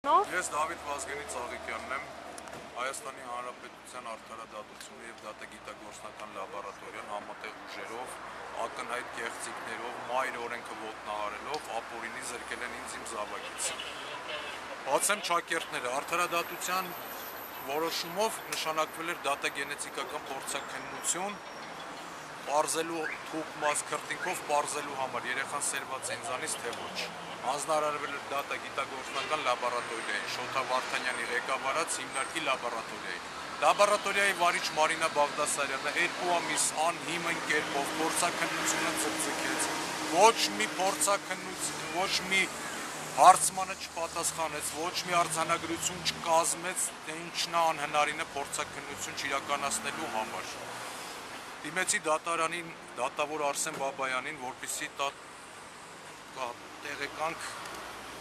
Ես Դավիթ Վազգենի Ծաղիկյանն եմ, Հայաստանի Հանրապետության Արդարադատությունը և դատագիտագործնական լաբորատորիան համատեղ ուժերով, ակնհայտ կեղծիքներով, մայր օրենքը ոտնահարելով, ապօրինի զրկել են ինձ իմ զավակից։ Բացեմ չակերտները, արդարադատության որոշումով նշանակվել էր դատագենետիկական փորձաքննություն, պարզելու թուղթ մաս քրտինքով պարզելու համար երեխան սերված է ինձանից թե ոչ։ Հանձնարարվել էր դատագիտագործնական լաբորատորիային, Շոթա Վարդանյանի ղեկավարած հիմնարկի լաբորատորիային։ Լաբորատորիայի վարիչ Մարինա Բաղդասարյանը 2 ամիս անհիմն կերպով փորձաքննությունը ցկցկեց, ոչ մի փորձաքննություն, ոչ մի հարցմանը չպատասխանեց, ոչ մի արձանագրություն չկազմեց, թե ինչն է անհնարինը փորձաքննություն չիրականացնելու համար։ Դիմեցի դատարանին, դատավոր Արսեն Բաբայանին, որպեսզի տեղեկանք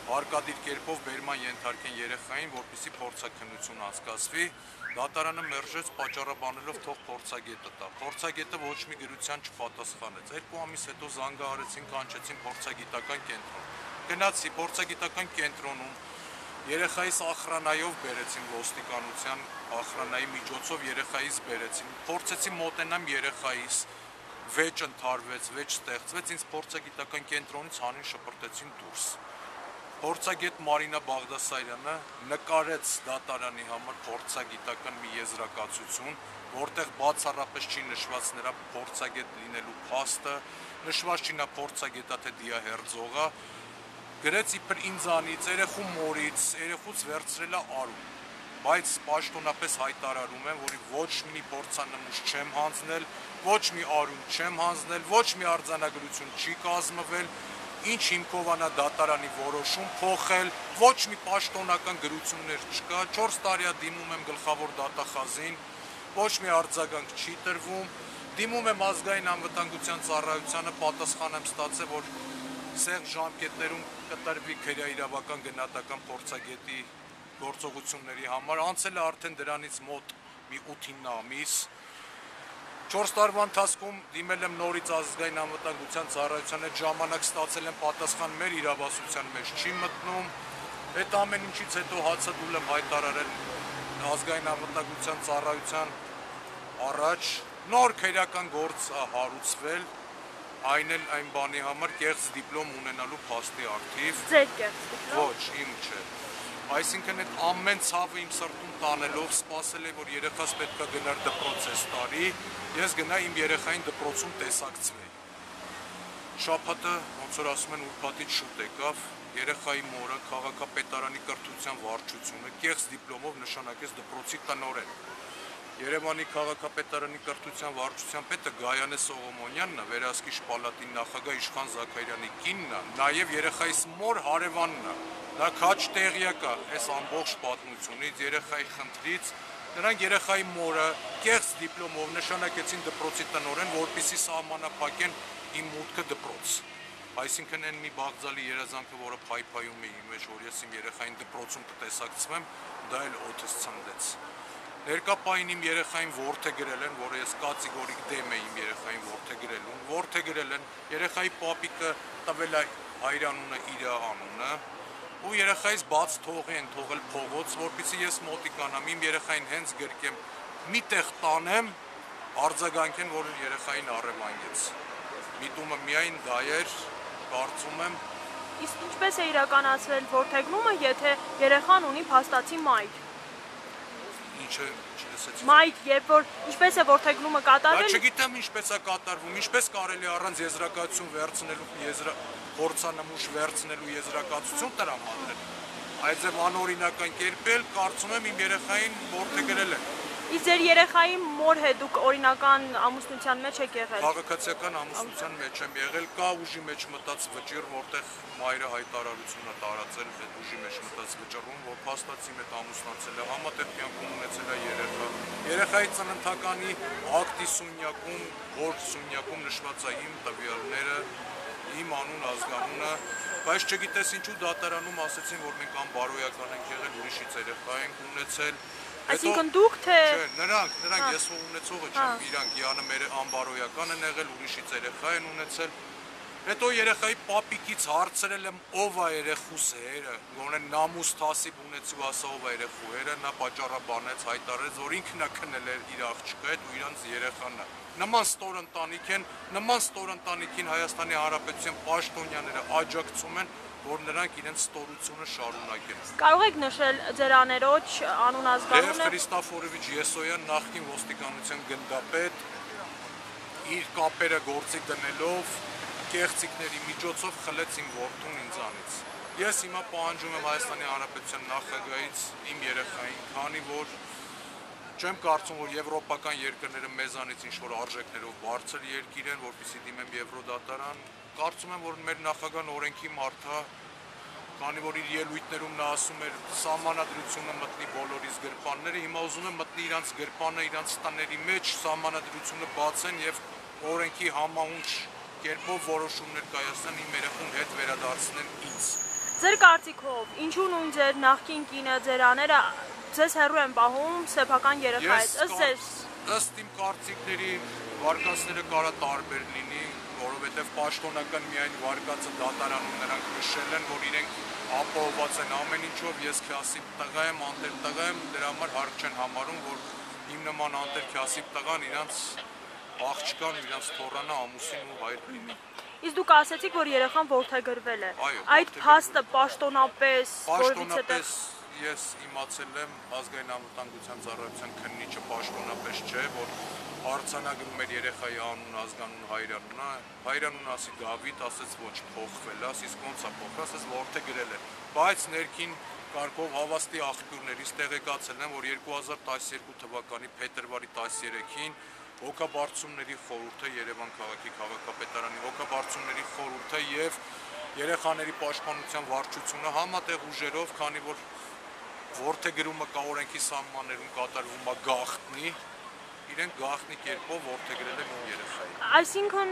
հարկադիր կերպով բերման ենթարկեն երեխային, որպեսզի փորձաքննություն անցկացվի։ Դատարանը մերժեց պատճառաբանելով թող փորձագետը տա։ Փորձագետը ոչ մի գրության չպատասխանեց։ 2 ամիս հետո զանգահարեցին, կանչեցին փորձագիտական կենտրոն։ Գնացի փորձագիտական կենտրոնում, երեխայիս ախրանայով բերեցին ոստիկանության ախրանայի միջոցով երեխայիս բերեցին, փորձեցի մոտենամ երեխայիս, վեճ ընդհարվեց, վեճ ստեղծվեց, ինձ փորձագիտական կենտրոնից հանին շպրտեցին դուրս։ Փորձագետ Մարինա Բաղդասարյանը նկարեց դատարանի համար փորձագիտական մի եզրակացություն, որտեղ բացառապես չի նշված նրա փորձագետ լինելու փաստը, նշված չի նա փորձագետա թե դիահերձողա, գրեց իբր ինձանից, երեխու մորից, երեխուց վերցրել է արում, բայց պաշտոնապես հայտարարում եմ, որ ոչ մի փորձանմուշ չեմ հանձնել, ոչ մի արում չեմ հանձնել, ոչ մի արձանագրություն չի կազմվել, ինչ հիմքով անա դատարանի որոշում փոխել, ոչ մի պաշտոնական գրություններ չկա, 4 տարի դիմում եմ գլխավոր դատախազին, ոչ մի արձագանք չի տրվում, դիմում եմ ազգային անվտանգության ծառայությանը, պատասխան եմ ստացել, որ սեղ ժամկետներում կտրվի քրեաիրավական գնահատական փորձագետի գործողությունների համար, անցել է արդեն դրանից մոտ մի 8-9 ամիս, 4 տարվա ընթացքում դիմել եմ նորից ազգային անվտանգության ծառայության, այդ ժամանակ ստացել եմ պատասխան մեր իրավասության մեջ չի մտնում, այդ ամեն ինչից հետո հացադուլ եմ հայտարարել ազգային անվտանգության ծառայության առաջ, նոր քրեական գործ հարուցվել, այն էլ այն բանի համար կեղծ դիպլոմ ունենալու փաստի առթիվ։ Ձեր կեղծ դիպլոմ։ Ոչ, իմ չէ։ Այսինքն այդ ամեն ցավը իմ սրտում տանելով սպասել է, որ երեխաս պետք է գնար դպրոց այս տարի, ես գնա իմ երեխային դպրոցում տեսակցվեի։ Շաբաթը, ոնց որ ասում են, ուրբաթից շուտ եկավ, երեխայի մորը քաղաքապետարանի կրթության վարչությունը կեղծ դիպլոմով նշանակեց դպրոցի տնօրեն։ Երևանի քաղաքապետարանի կրթության վարչության պետը Գայանե Սողոմոնյանն է, վերահսկիչ պալատի նախագահ Իշխան Զաքարյանի կինն է, նաև երեխայիս մոր հարևանն է։ Նա քաջ տեղյակ է այս ամբողջ պատմությունից, երեխայի խնդրից, նրանք երեխայի մորը կեղծ դիպլոմով նշանակեցին դպրոցի տնօրեն, որպեսզի սահմանափակեն իմ մուտքը դպրոց։ Այսինքն այն մի բաղձալի երազանքը, որը փայփայում է իմ մեջ, որ ես իմ երեխային դպրոցում կտեսակցվեմ, դա էլ օդս ցնդեց։ Ներկա պահին իմ երեխային որդեգրել են, որը ես կատեգորիկ դեմ եմ իմ երեխային որդեգրելուն, որդեգրել են, երեխայի պապիկը տվել է հայրանունը իր անունը, ու երեխայից բաց թողի են թողել փողոց, որպեսզի ես մոտիկանամ, իմ երեխային հենց գրկեմ, մի տեղ տանեմ, արձագանքեն, որ երեխային առևանգեց։ Միտումը միայն դա էր, կարծում եմ։ Իսկ ինչպես է իրականացվել որդեգրումը, եթե երեխան ունի փաստացի մայր։ Ինչը չլսեցի։ Մայր, երբ որ ինչպես է որդեգրումը կատարվել։ Դա չգիտեմ ինչպես է կատարվում, ինչպես կարելի առանց եզրակացություն վերցնելու, փորձանմուշ վերցնելու եզրակացություն տրամադրել։ Այդպես անօրինական կերպել, կարծում եմ իմ երեխային որդեգրել են։ Իսկ ձեր երեխայի մոր հետ դուք օրինական ամուսնության մեջ եք եղել։ Քաղաքացիական ամուսնության մեջ եմ եղել, կա ուժի մեջ մտած վճիռ, որտեղ մայրը հայտարարություն է տարածել այդ ուժի մեջ մտած վճռում, որ փաստացի մեծ ամուսնացել է, համատեղ կյանքում ունեցել է երեխա։ Երեխայի ծննդականի ակտի սունյակում, որ սունյակում նշված է իմ տվյալները, իմ անուն, ազգանունը, բայց չգիտես ինչու դատարանում ասեցին, որ մենք անբարոյական ենք եղել, ուրիշից երեխա ենք ունեցել։ Այսինքն դուք թե Չէ, նրանք ես ով ունեցողը չեմ, իրանք յանը մեր անբարոյական են եղել, ուրիշից երեխա են ունեցել։ Հետո երեխայի պապիկից հարցրել եմ ով է երեխուս հերը, գոնե նամուս թասիբ ունեցի ու ասա ով է երեխու հերը, նա պատճառաբանեց, հայտարարեց, որ ինքն է քնել իր աղջկա հետ ու իրանց երեխան է։ Նման ստոր ընտանիք են, նման ստոր ընտանիքին Հայաստանի Հանրապետության պաշտոնյաները աջակցում են, որ նրանք իրենց ստորությունը շարունակեն։ Կարող եք նշել ձեր աներոջ անուն ազգանունը։ Լև Խրիստոֆորովիչ Եսոյան, նախկին ոստիկանության գնդապետ, իր կապերը գործի դնելով կեղծիքների միջոցով խլեց իմ որդուն ինձանից։ Ես հիմա պահանջում եմ Հայաստանի Հանրապետության նախագահից իմ երեխային, քանի որ չեմ կարծում, որ եվրոպական երկրները մեզանից ինչ-որ արժեքներով բարձր երկիր են, որպեսզի դիմեմ Եվրոդատարան։ Կարծում եմ, որ մեր նախագահան օրենքի մարդ է, քանի որ իր ելույթներում նա ասում էր սահմանադրությունը մտնի բոլորիս գրպանները, հիմա ուզում եմ մտնի իրանց գրպանը, իրանց տների մեջ, սահմանադրությունը բացեն եւ օրենքի համահունչ կերպով որոշումներ կայացնեն, իմ երեխուն հետ վերադարձնեն ինձ։ Ձեր կարծիքով, ինչու նույն ձեր նախկին կինը, ձեր աները ձեզ հեռու են պահում սեփական երեխայից, ըստ իմ կարծիքների վարկածները կարա տարբեր լինի, որովհետև պաշտոնական միայն վարկածը դատարանում նրանք նշել են, որ իրենք ապահովված են ամեն ինչով, ես քյասիպ տղա եմ, անտեր տղա եմ, դրա համար հարկ չեն համարում, որ իմ նման անտեր քյասիպ տղան իրանց աղջկան, իրանց թոռանը ամուսին ու հայր լինի։ Իսկ դուք ասեցիք, որ երեխան որդեգրվել է։ Այդ փաստը պաշտոնապես ես իմացել եմ ազգային անվտանգության ծառայության քննիչը պաշտոնապես չէ, որ հարցանագրում էր երեխայի անուն, ազգանուն, հայրանուն ասի Դավիթ, ասեց ոչ փոխվել է, իսկ ոնց է փոխվել, ասեց որդեգրել է, բայց ներքին կարգով հավաստի աղբյուրներից տեղեկացել եմ, որ 2012 թվականի փետրվարի 13-ին հոգաբարձությունների խորհուրդը Երևան քաղաքի քաղաքապետարանի հոգաբարձությունների խորհուրդը եւ երեխաների պաշտպանության վարչությունը համատեղ ուժերով, քանի որ որդեգրումը կա օրենքի սահմաններում կատարվում է գաղտնի, իրենք գաղտնի կերպով որդեգրել են երեխային։ Այսինքն,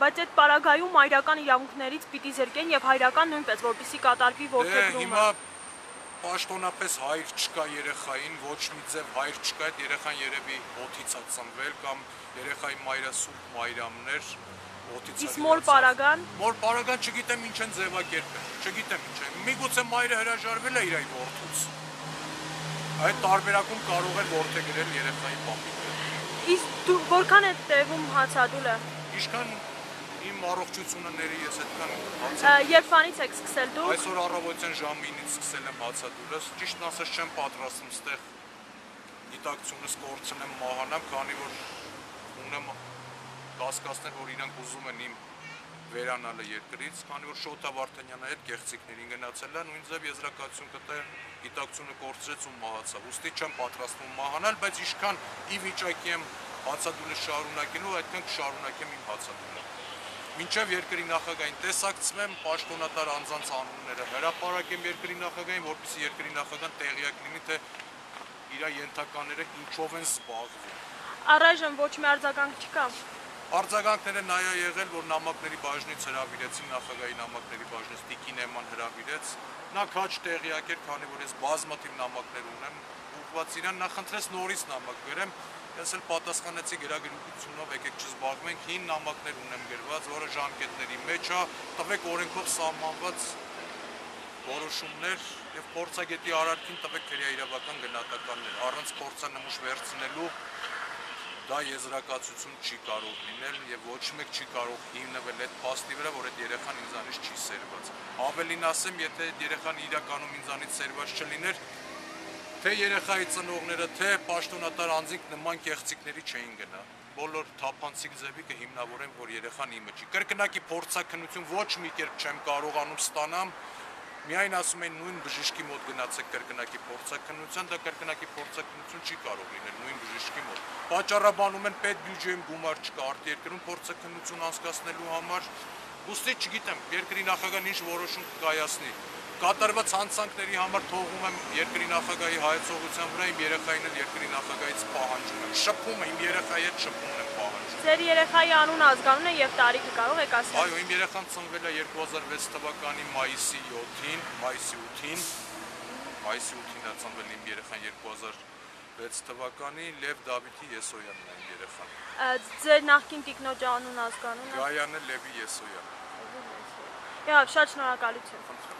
բայց այդ պարագայում հայրական իրավունքներից պիտի զրկեն եւ հայրական նույնպես, որպեսզի կատարվի որդեգրումը։ Հիմա պաշտոնապես հայր չկա երեխային, ոչ մի ձև հայր չկա, այդ երեխան երևի օդից է ծնվել կամ երեխայի մայրը սուրբ մայրամներ օդից է։ Իսկ մոր պարագան։ Մոր պարագան չգիտեմ ինչ են ձևակերպել, չգիտեմ ինչ է։ Միգուցե մայրը հրաժարվել է իր որդուց։ Այդ տարբերակում կարող են որդեգրել երեխայի պապիկը։ Իսկ որքան է տևում հացադուլը։ Ինչքան իմ առողջությունները ես այդքան Երբանից եք սկսել դուք։ Այսօր առավոտյան ժամը 9-ից սկսել եմ հացադուլս, ճիշտն ասած չեմ պատրաստվում ստեղ գիտակցությունս կորցնեմ մահանամ, քանի որ ունեմ կասկածներ, որ իրանք ուզում են իմ վերանալը երկրից, քանի որ Շոթա Վարդանյանը այդ գեղեցիկներին գնացել է, նույն ձև եզրակացություն կտա գիտակցությունը կորցրեց ու մահացավ։ Ուստի չեմ պատրաստվում մահանալ, բայց ինչքան ի վիճակի եմ հացադուլը շարունակելու, այդքան կշարունակեմ իմ հացադուլը։ Մինչև երկրի նախագահին տեսակցվեմ, պաշտոնատար անձանց անունները հրապարակեմ երկրի նախագահին, որպեսզի երկրի նախագահան տեղյակ լինի, թե իր ենթականները ինչով են զբաղվում։ Առայժմ ոչ մի արձագանք չկա։ Արձագանքները նա է եղել, որ նամակների բաժնից հրավիրեցին, նախագահի նամակների բաժնից Տիկին Էման հրավիրեց։ Նա քաչ տեղյակ էր, քանի որ ես բազմաթիվ նամակներ ունեմ, ուղղված իրան, նա խնդրեց նորից նամակ գրեմ, ես էլ պատասխանեցի գրագրությունով, եկեք չզբաղվենք, 5 նամակներ ունեմ գրված, որը ժամկետների մեջ է, տվեք օրենքով սահմանված որոշումներ եւ փորձագետի արարքին տվեք քրեաիրավական գնահատականներ, առանց փորձանմուշ վերցնելու դա եզրակացություն չի կարող լինել եւ ոչ մեկ չի կարող հիմնվել այդ փաստի վրա, որ այդ երեխան ինձանից չի սերված։ Ավելին ասեմ, եթե այդ երեխան իրականում ինձանից սերված չլիներ, թե երեխայի ծնողները, թե պաշտոնատար անձինք նման կեղծիքների չէին գնա։ Բոլոր թափանցիկ ձևի կհիմնավորեն, որ երեխան իմը չի։ Կրկնակի փորձաքննություն ոչ մի կերպ չեմ կարողանում ստանամ։ Միայն ասում են նույն բժշկի մոտ գնացեք կրկնակի փորձաքննության, դա կրկնակի փորձաքննություն չի կարող լինել նույն բժշկի մոտ։ Պատճառաբանում են պետ բյուջեում գումար չկա արտերկրում փորձաքննություն անցկացնելու համար։ Ուստի չգիտեմ, երկրի նախագահան ինչ որոշում կկայացնի։ Կատարված հանցանքների համար թողում եմ երկրի նախագահի հայեցողության վրա, իմ երեխային էլ երկրի նախագահից պահանջում եմ։ Շփում եմ, իմ երեխայի հետ շփումն եմ պահանջում։ Ձեր երեխայի անուն, ազգանունը եւ տարիքը կարող եք ասել։ Այո, իմ երեխան ծնվել է 2006 թվականի մայիսի 7-ին, մայիսի 8-ին է ծնվել իմ երեխան 2006 թվականի Լև Դավիթի Եսոյանն է իմ երեխան։ Ձեր նախկին տիկնոջ անուն, ազգանունը։ Գայանը Լևի Եսոյան։ Եվ շատ շնորհակալություն։